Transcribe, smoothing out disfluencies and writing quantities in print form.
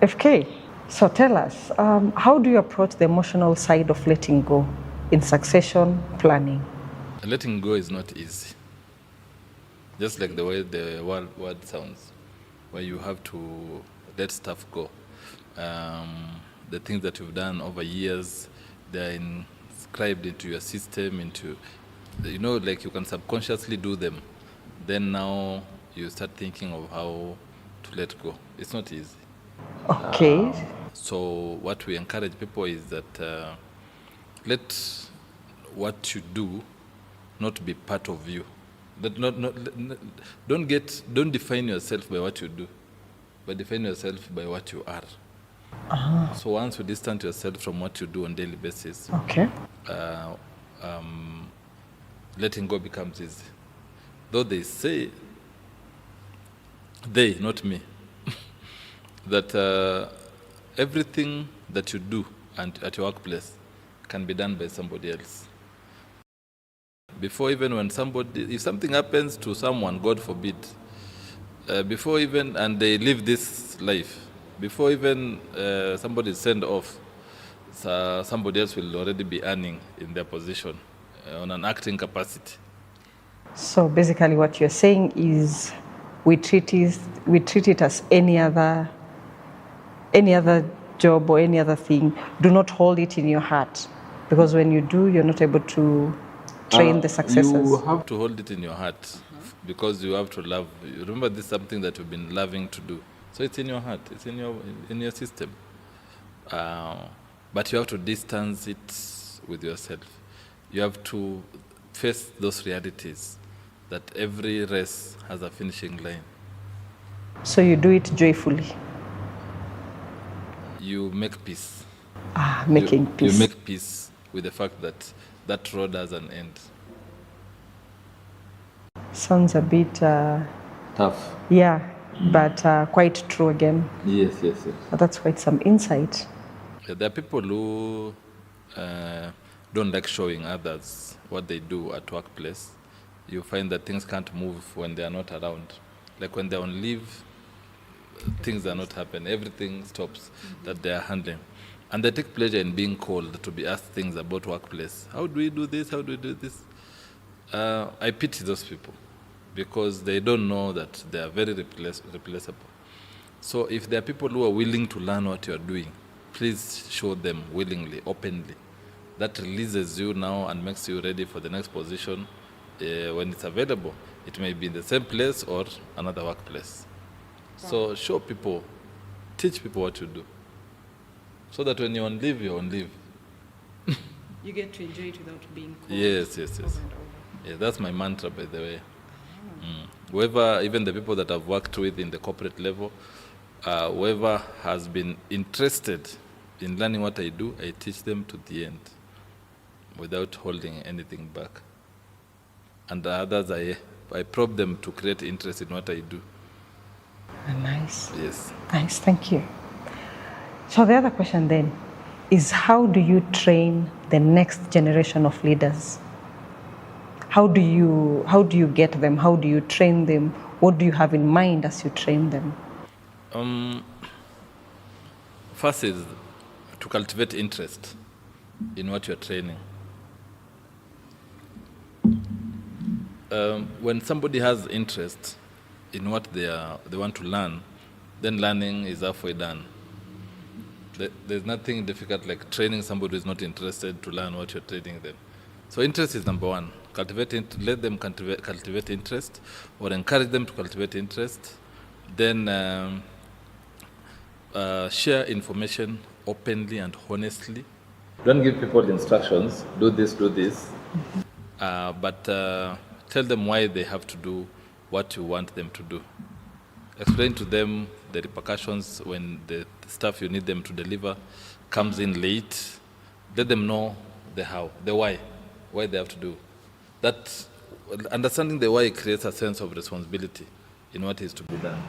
FK, so tell us, how do you approach the emotional side of letting go in succession planning? Letting go is not easy. Just like the way the word sounds, where you have to let stuff go. The things that you've done over years, they're inscribed into your system, like you can subconsciously do them. Then now you start thinking of how to let go. It's not easy. Okay. So what we encourage people is that let what you do not be part of you. Don't define yourself by what you do, but define yourself by what you are. So once you distance yourself from what you do on a daily basis, Okay. Letting go becomes easy. Though they say, they, not me, that everything that you do at your workplace can be done by somebody else. Before even if something happens to someone, God forbid, and they live this life, before even somebody is sent off, somebody else will already be earning in their position on an acting capacity. So basically what you're saying is we treat it as any other job or any other thing. Do not hold it in your heart, because when you do, you're not able to train the successors. You have to hold it in your heart because you have to love. Remember, this is something that you've been loving to do. So it's in your heart, it's in your system. But you have to distance it with yourself. You have to face those realities that every race has a finishing line. So you do it joyfully. You make peace. Making peace. You make peace with the fact that that road has an end. Sounds a bit tough. Yeah, but quite true again. Yes. But that's quite some insight. There are people who don't like showing others what they do at workplace. You find that things can't move when they are not around. Like when they're on leave, things are not happening. Everything stops that they are handling. And they take pleasure in being called to be asked things about workplace. How do we do this? How do we do this? I pity those people because they don't know that they are very replaceable. So if there are people who are willing to learn what you are doing, please show them willingly, openly. That releases you now and makes you ready for the next position when it's available. It may be in the same place or another workplace. So show people, teach people what you do. So that when you're on leave, you're on leave. You get to enjoy it without being called. Yes. Yeah, that's my mantra, by the way. Whoever, even the people that I've worked with in the corporate level, whoever has been interested in learning what I do, I teach them to the end without holding anything back. And the others, I probe them to create interest in what I do. Nice. Yes. Nice, thank you. So the other question then is, how do you train the next generation of leaders? How do you get them? How do you train them? What do you have in mind as you train them? First is to cultivate interest in what you're training. When somebody has interest in what they want to learn, then learning is halfway done. There's nothing difficult like training somebody who is not interested to learn what you're training them. So interest is number one. Let them cultivate interest, or encourage them to cultivate interest. Then share information openly and honestly. Don't give people instructions, do this. But tell them why they have to do what you want them to do. Explain to them the repercussions when the stuff you need them to deliver comes in late. Let them know the how, the why they have to do. That understanding the why creates a sense of responsibility in what is to be done.